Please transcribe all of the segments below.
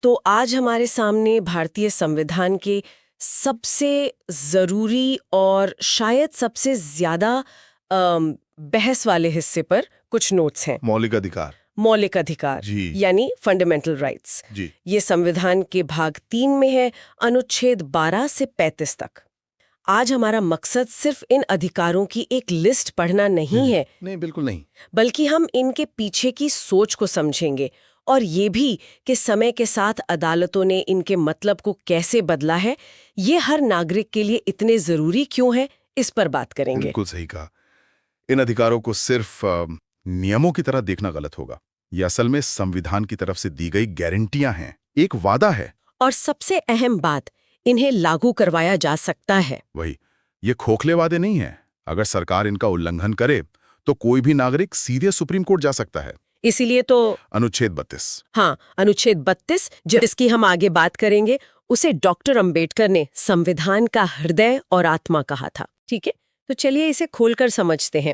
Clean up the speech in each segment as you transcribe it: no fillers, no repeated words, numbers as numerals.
तो आज हमारे सामने भारतीय संविधान के सबसे ज़रूरी और शायद सबसे ज़्यादा बहस वाले हिस्से पर कुछ नोट्स हैं। मौलिक अधिकार जी। यानी फंडामेंटल राइट्स। जी। ये संविधान के भाग 3 में है, अनुच्छेद 12 से 35 तक। आज हमारा मकसद सिर्फ इन अधिकारों की एक लिस्ट पढ़ना नहीं है, नहीं, बिल्कुल नहीं। बल्कि हम इनके पीछे की सोच को समझेंगे और ये भी कि समय के साथ अदालतों ने इनके मतलब को कैसे बदला है, ये हर नागरिक के लिए इतने जरूरी क्यों है, इस पर बात करेंगे। बिल्कुल सही कहा। इन अधिकारों को सिर्फ नियमों की तरह देखना गलत होगा। ये असल में संविधान की तरफ से दी गई गारंटियां हैं, एक वादा है। और सबसे अहम बात, इन्हें लागू करवाया जा सकता है। वही, ये खोखले वादे नहीं है। अगर सरकार इनका उल्लंघन करे तो कोई भी नागरिक सीधे सुप्रीम कोर्ट जा सकता है। इसीलिए तो अनुच्छेद 32। हाँ, अनुच्छेद 32 जिसकी हम आगे बात करेंगे, उसे डॉक्टर अंबेडकर ने संविधान का हृदय और आत्मा कहा था। ठीक है, तो चलिए इसे खोलकर समझते हैं।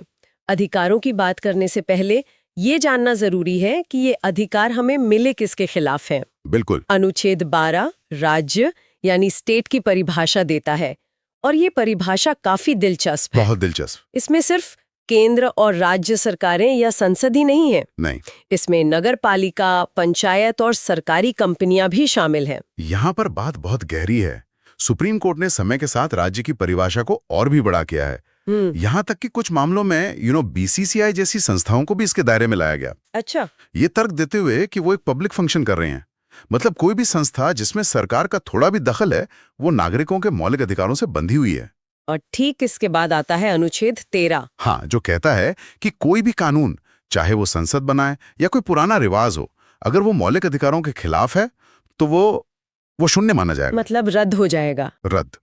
अधिकारों की बात करने से पहले ये जानना जरूरी है कि ये अधिकार हमें मिले किसके खिलाफ हैं। बिल्कुल। अनुच्छेद 12 राज्य यानी स्टेट की परिभाषा देता है, और ये परिभाषा काफी दिलचस्प है। बहुत दिलचस्प। इसमें सिर्फ केंद्र और राज्य सरकारें या संसद ही नहीं है। नहीं, इसमें नगर पालिका, पंचायत और सरकारी कंपनियां भी शामिल हैं। यहाँ पर बात बहुत गहरी है। सुप्रीम कोर्ट ने समय के साथ राज्य की परिभाषा को और भी बड़ा किया है। यहाँ तक कि कुछ मामलों में बीसीसीआई जैसी संस्थाओं को भी इसके दायरे में लाया गया। अच्छा। ये तर्क देते हुए कि वो एक पब्लिक फंक्शन कर रहे हैं। मतलब कोई भी संस्था जिसमें सरकार का थोड़ा भी दखल है, वो नागरिकों के मौलिक अधिकारों से बंधी हुई है। और ठीक इसके बाद आता है अनुच्छेद 13। हाँ, जो कहता है कि कोई भी कानून, चाहे वो संसद बनाए या कोई पुराना रिवाज हो, अगर वो मौलिक अधिकारों के खिलाफ है तो वो शून्य माना जाएगा। मतलब रद्द हो जाएगा। रद्द।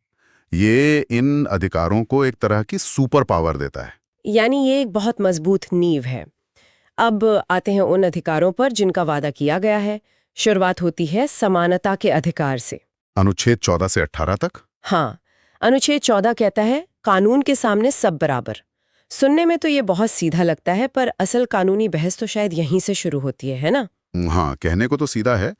ये इन अधिकारों को एक तरह की सुपर पावर देता है। यानी ये एक बहुत मजबूत नींव है। अब आते हैं उन अधिकारों पर जिनका वादा किया गया है। शुरुआत होती है समानता के अधिकार से। अनुच्छेद 14 से 18 तक। हाँ, अनुच्छेद 14 कहता है कानून के सामने सब बराबर। सुनने में तो ये बहुत सीधा लगता है, पर असल कानूनी बहस तो शायद यहीं से शुरू होती है ना? हाँ, कहने को तो सीधा है,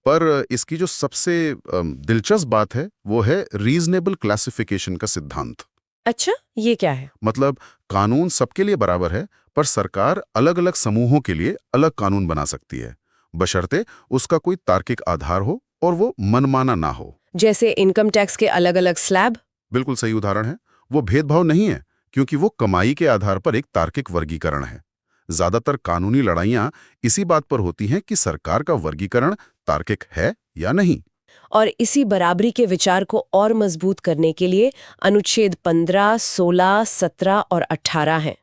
पर इसकी जो सबसे दिलचस्प बात है वो है रीजनेबल क्लासिफिकेशन का सिद्धांत। अच्छा, ये क्या है? मतलब कानून सबके लिए बराबर है, पर सरकार अलग अलग समूहों के लिए अलग कानून बना सकती है, बशर्ते उसका कोई तार्किक आधार हो और वो मनमाना ना हो। जैसे इनकम टैक्स के अलग अलग स्लैब। बिल्कुल सही उदाहरण है। वो भेदभाव नहीं है, क्योंकि वो कमाई के आधार पर एक तार्किक वर्गीकरण है। ज्यादातर कानूनी लड़ाइयां इसी बात पर होती हैं कि सरकार का वर्गीकरण तार्किक है या नहीं। और इसी बराबरी के विचार को और मजबूत करने के लिए अनुच्छेद 15, 16, 17 और 18 हैं।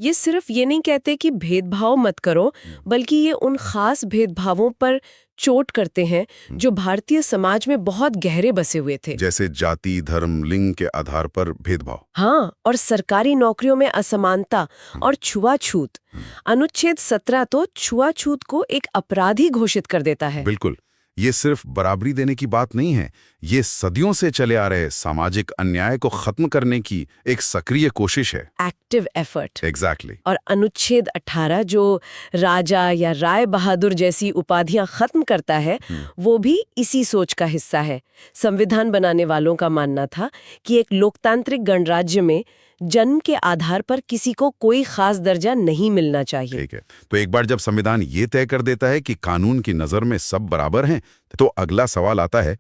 ये सिर्फ ये नहीं कहते कि भेदभाव मत करो, बल्कि ये उन खास भेदभावों पर चोट करते हैं जो भारतीय समाज में बहुत गहरे बसे हुए थे। जैसे जाति, धर्म, लिंग के आधार पर भेदभाव। हाँ, और सरकारी नौकरियों में असमानता और छुआछूत। अनुच्छेद 17 तो छुआछूत को एक अपराध ही घोषित कर देता है। बिल्कुल। ये सिर्फ बराबरी देने की बात नहीं है, ये सदियों से चले आ रहे सामाजिक अन्याय को खत्म करने की एक सक्रिय कोशिश है। Active effort. एग्जैक्टली। और अनुच्छेद 18 जो राजा या राय बहादुर जैसी उपाधियां खत्म करता है, वो भी इसी सोच का हिस्सा है। संविधान बनाने वालों का मानना था कि एक लोकतांत्रिक गणराज्य में जन्म के आधार पर किसी को कोई खास दर्जा नहीं मिलना चाहिए। ठीक है, तो एक बार जब संविधान ये तय कर देता है कि कानून की नजर में सब बराबर हैं, तो अगला सवाल आता है,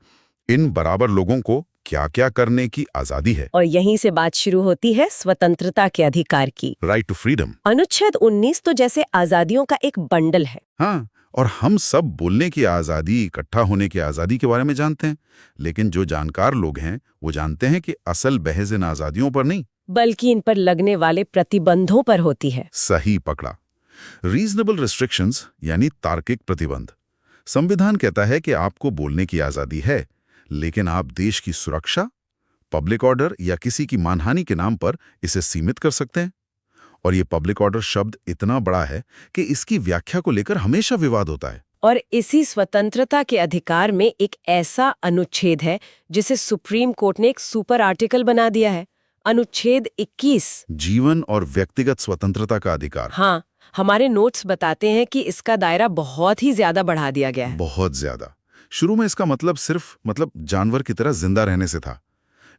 इन बराबर लोगों को क्या-क्या करने की आजादी है? और यहीं से बात शुरू होती है स्वतंत्रता के अधिकार की। Right to freedom. अनुच्छेद 19 तो जैसे आजादियों का एक बंडल है। हाँ, और हम सब बोलने की आजादी, इकट्ठा होने की आजादी के बारे में जानते हैं, लेकिन जो जानकार लोग हैं वो जानते हैं कि असल बहस इन आजादियों पर नहीं, बल्कि इन पर लगने वाले प्रतिबंधों पर होती है। सही पकड़ा। रीजनेबल रिस्ट्रिक्शंस यानी तार्किक प्रतिबंध। संविधान कहता है कि आपको बोलने की आजादी है, लेकिन आप देश की सुरक्षा, पब्लिक ऑर्डर या किसी की मानहानि के नाम पर इसे सीमित कर सकते हैं। और ये पब्लिक ऑर्डर शब्द इतना बड़ा है कि इसकी व्याख्या को लेकर हमेशा विवाद होता है। और इसी स्वतंत्रता के अधिकार में एक ऐसा अनुच्छेद है जिसे सुप्रीम कोर्ट ने एक सुपर आर्टिकल बना दिया है, अनुच्छेद 21। जीवन और व्यक्तिगत स्वतंत्रता का अधिकार। हाँ, हमारे नोट्स बताते हैं कि इसका दायरा बहुत ही ज्यादा बढ़ा दिया गया है। बहुत ज्यादा। शुरू में इसका मतलब सिर्फ जानवर की तरह जिंदा रहने से था,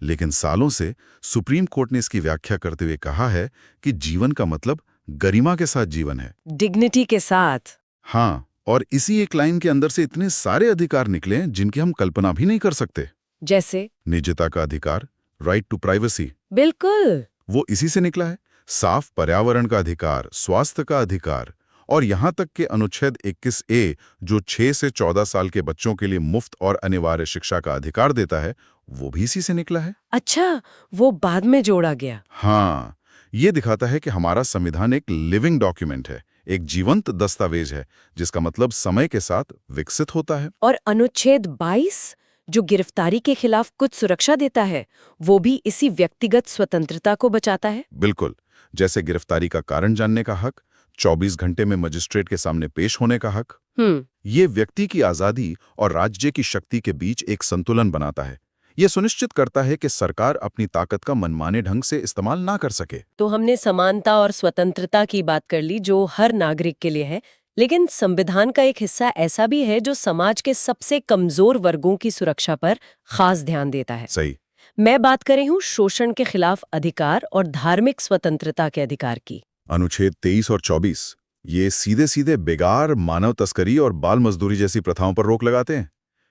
लेकिन सालों से सुप्रीम कोर्ट ने इसकी व्याख्या करते हुए कहा है कि जीवन का मतलब गरिमा के साथ जीवन है। डिग्निटी के साथ। हाँ, और इसी एक लाइन के अंदर से इतने सारे अधिकार निकले हैं जिनकी हम कल्पना भी नहीं कर सकते। जैसे निजता का अधिकार, राइट टू प्राइवेसी, बिल्कुल, वो इसी से निकला है। साफ पर्यावरण का अधिकार, स्वास्थ्य का अधिकार, और यहां तक कि अनुच्छेद 21A जो 6 से 14 साल के बच्चों के लिए मुफ्त और अनिवार्य शिक्षा का अधिकार देता है, वो भी इसी से निकला है। अच्छा, वो बाद में जोड़ा गया। हाँ, ये दिखाता है कि हमारा संविधान एक लिविंग डॉक्यूमेंट है, एक जीवंत दस्तावेज है, जिसका मतलब समय के साथ विकसित होता है। और अनुच्छेद 22 जो गिरफ्तारी के खिलाफ कुछ सुरक्षा देता है, वो भी इसी व्यक्तिगत स्वतंत्रता को बचाता है। बिल्कुल, जैसे गिरफ्तारी का कारण जानने का हक, 24 घंटे में मजिस्ट्रेट के सामने पेश होने का हक। ये व्यक्ति की आजादी और राज्य की शक्ति के बीच एक संतुलन बनाता है। ये सुनिश्चित करता है कि सरकार अपनी ताकत का मनमाने ढंग से इस्तेमाल ना कर सके। तो हमने समानता और स्वतंत्रता की बात कर ली जो हर नागरिक के लिए है, लेकिन संविधान का एक हिस्सा ऐसा भी है जो समाज के सबसे कमजोर वर्गों की सुरक्षा पर खास ध्यान देता है। सही। मैं बात कर रही हूँ शोषण के खिलाफ अधिकार और धार्मिक स्वतंत्रता के अधिकार की। अनुच्छेद 23 और 24 ये सीधे सीधे बेगार, मानव तस्करी और बाल मजदूरी जैसी प्रथाओं पर रोक लगाते हैं।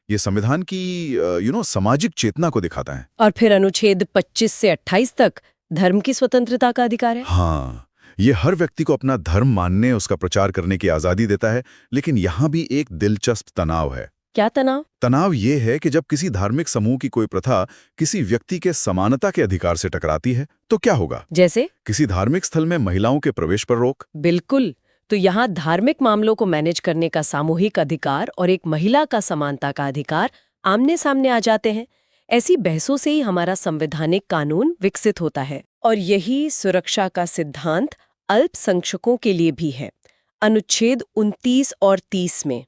ये संविधान की सामाजिक चेतना को दिखाता है। और फिर अनुच्छेद 25 से 28 तक धर्म की स्वतंत्रता का अधिकार है। हाँ, ये हर व्यक्ति को अपना धर्म मानने, उसका प्रचार करने की आजादी देता है, लेकिन यहाँ भी एक दिलचस्प तनाव है। क्या तनाव? तनाव ये है कि जब किसी धार्मिक समूह की कोई प्रथा किसी व्यक्ति के समानता के अधिकार से टकराती है, तो क्या होगा? जैसे किसी धार्मिक स्थल में महिलाओं के प्रवेश पर रोक। बिल्कुल, तो यहाँ धार्मिक मामलों को मैनेज करने का सामूहिक अधिकार और एक महिला का समानता का अधिकार आमने सामने आ जाते हैं। ऐसी बहसों से ही हमारा संवैधानिक कानून विकसित होता है। और यही सुरक्षा का सिद्धांत अल्पसंख्यकों के लिए भी है। अनुच्छेद 29 और 30 में,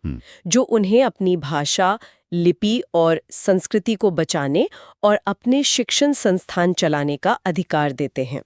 जो उन्हें अपनी भाषा, लिपि और संस्कृति को बचाने और अपने शिक्षण संस्थान चलाने का अधिकार देते हैं।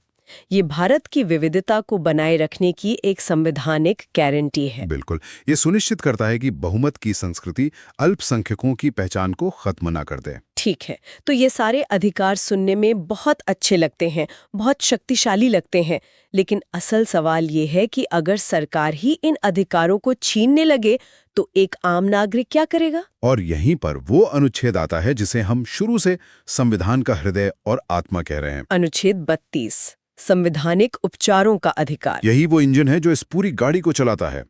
ये भारत की विविधता को बनाए रखने की एक संवैधानिक गारंटी है। बिल्कुल, ये सुनिश्चित करता है कि बहुमत की संस्कृति अल्पसंख्यकों की पहचान को खत्म न कर दे। ठीक है, तो ये सारे अधिकार सुनने में बहुत अच्छे लगते हैं, बहुत शक्तिशाली लगते हैं, लेकिन असल सवाल ये है कि अगर सरकार ही इन अधिकारों को छीनने लगे तो एक आम नागरिक क्या करेगा? और यहीं पर वो अनुच्छेद आता है जिसे हम शुरू से संविधान का हृदय और आत्मा कह रहे हैं। अनुच्छेद 32, संवैधानिक उपचारों का अधिकार। यही वो इंजन है जो इस पूरी गाड़ी को चलाता है।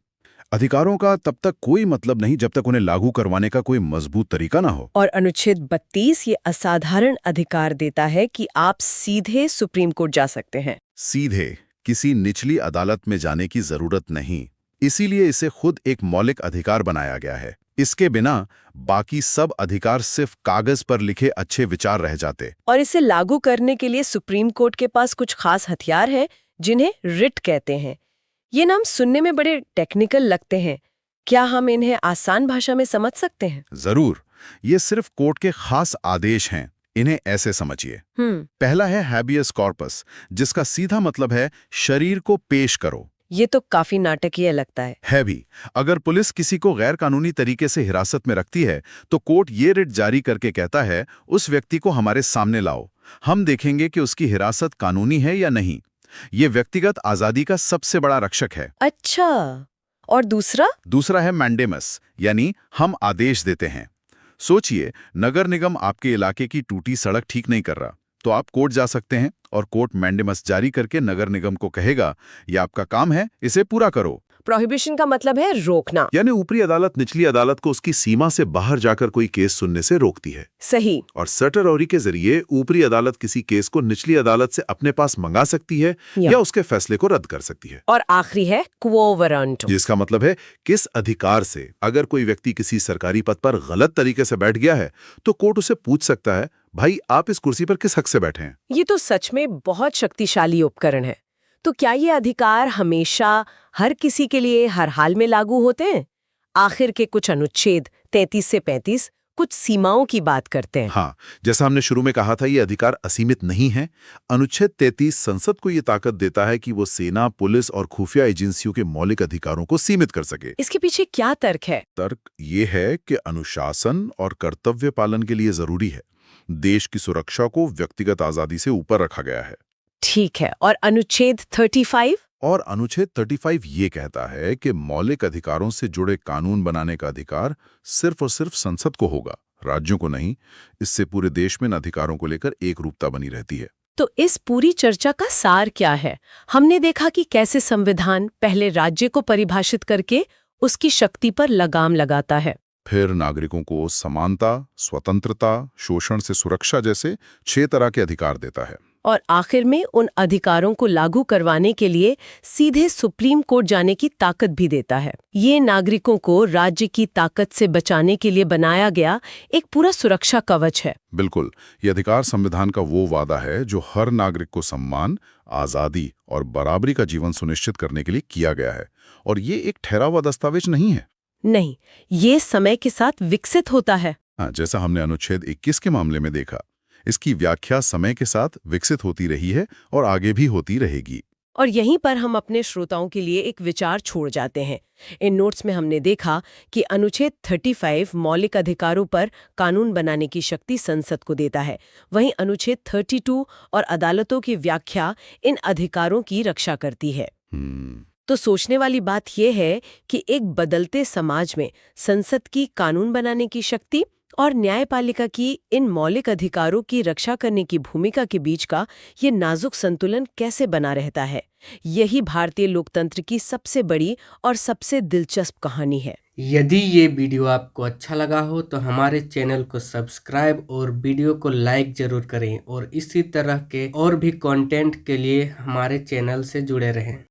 अधिकारों का तब तक कोई मतलब नहीं जब तक उन्हें लागू करवाने का कोई मजबूत तरीका ना हो। और अनुच्छेद 32 ये असाधारण अधिकार देता है कि आप सीधे सुप्रीम कोर्ट जा सकते हैं। सीधे, किसी निचली अदालत में जाने की जरूरत नहीं। इसीलिए इसे खुद एक मौलिक अधिकार बनाया गया है। इसके बिना बाकी सब अधिकार सिर्फ कागज पर लिखे अच्छे विचार रह जाते। और इसे लागू करने के लिए सुप्रीम कोर्ट के पास कुछ खास हथियार हैं जिन्हें रिट कहते हैं। ये नाम सुनने में बड़े टेक्निकल लगते हैं। क्या हम इन्हें आसान भाषा में समझ सकते हैं? जरूर। ये सिर्फ कोर्ट के खास आदेश हैं। इन्हें ऐसे समझिए। पहला है हैबियस कॉर्पस, जिसका सीधा मतलब है शरीर को पेश करो। ये तो काफी नाटकीय लगता है भी। अगर पुलिस किसी को गैर कानूनी तरीके से हिरासत में रखती है तो कोर्ट ये रिट जारी करके कहता है, उस व्यक्ति को हमारे सामने लाओ, हम देखेंगे कि उसकी हिरासत कानूनी है या नहीं। ये व्यक्तिगत आजादी का सबसे बड़ा रक्षक है। अच्छा, और दूसरा है मैंडेमस, यानी हम आदेश देते हैं। सोचिए, नगर निगम आपके इलाके की टूटी सड़क ठीक नहीं कर रहा, तो आप कोर्ट जा सकते हैं और कोर्ट मैंडेमस जारी करके नगर निगम को कहेगा, ये आपका काम है, इसे पूरा करो। प्रोहिबिशन का मतलब है रोकना, यानी ऊपरी अदालत निचली अदालत को उसकी सीमा से बाहर जाकर कोई केस सुनने से रोकती है। सही। और सर्टेरॉरी के जरिए ऊपरी अदालत किसी केस को निचली अदालत से अपने पास मंगा सकती है या उसके फैसले को रद्द कर सकती है। और आखिरी है क्वो वारंटो, जिसका मतलब है किस अधिकार से अगर कोई व्यक्ति किसी सरकारी पद पर गलत तरीके से बैठ गया है तो कोर्ट उसे पूछ सकता है, भाई आप इस कुर्सी पर किस हक से बैठे हैं। ये तो सच में बहुत शक्तिशाली उपकरण है। तो क्या ये अधिकार हमेशा हर किसी के लिए हर हाल में लागू होते हैं? आखिर के कुछ अनुच्छेद 33 से 35 कुछ सीमाओं की बात करते हैं। हाँ, जैसा हमने शुरू में कहा था, ये अधिकार असीमित नहीं है। अनुच्छेद 33 संसद को ये ताकत देता है कि वो सेना, पुलिस और खुफिया एजेंसियों के मौलिक अधिकारों को सीमित कर सके। इसके पीछे क्या तर्क है? तर्क ये है कि अनुशासन और कर्तव्य पालन के लिए जरूरी है। देश की सुरक्षा को व्यक्तिगत आजादी से ऊपर रखा गया है। ठीक है, और अनुच्छेद 35? और अनुच्छेद 35 ये कहता है कि मौलिक अधिकारों से जुड़े कानून बनाने का अधिकार सिर्फ और सिर्फ संसद को होगा, राज्यों को नहीं। इससे पूरे देश में इन अधिकारों को लेकर एकरूपता बनी रहती है। तो इस पूरी चर्चा का सार क्या है? हमने देखा कि कैसे संविधान पहले राज्य को परिभाषित करके उसकी शक्ति पर लगाम लगाता है, फिर नागरिकों को समानता, स्वतंत्रता, शोषण से सुरक्षा जैसे 6 तरह के अधिकार देता है, और आखिर में उन अधिकारों को लागू करवाने के लिए सीधे सुप्रीम कोर्ट जाने की ताकत भी देता है। ये नागरिकों को राज्य की ताकत से बचाने के लिए बनाया गया एक पूरा सुरक्षा कवच है। बिल्कुल। ये अधिकार संविधान का वो वादा है जो हर नागरिक को सम्मान, आजादी और बराबरी का जीवन सुनिश्चित करने के लिए किया गया है। और ये एक ठहरा हुआ दस्तावेज नहीं है। नहीं, ये समय के साथ विकसित होता है। हाँ, जैसा हमने अनुच्छेद 21 के मामले में देखा, इसकी व्याख्या समय के साथ विकसित होती रही है और आगे भी होती रहेगी। और यहीं पर हम अपने श्रोताओं के लिए एक विचार छोड़ जाते हैं। इन नोट्स में हमने देखा कि अनुच्छेद 35 मौलिक अधिकारों पर कानून बनाने की शक्ति संसद को देता है। वहीं अनुच्छेद 32 और अदालतों की व्याख्या इन अधिकारों की रक्षा करती है। तो सोचने वाली बात यह है कि एक बदलते समाज में संसद की कानून बनाने की शक्ति और न्यायपालिका की इन मौलिक अधिकारों की रक्षा करने की भूमिका के बीच का ये नाजुक संतुलन कैसे बना रहता है, यही भारतीय लोकतंत्र की सबसे बड़ी और सबसे दिलचस्प कहानी है। यदि ये वीडियो आपको अच्छा लगा हो तो हमारे चैनल को सब्सक्राइब और वीडियो को लाइक जरूर करें, और इसी तरह के और भी कंटेंट के लिए हमारे चैनल से जुड़े रहें।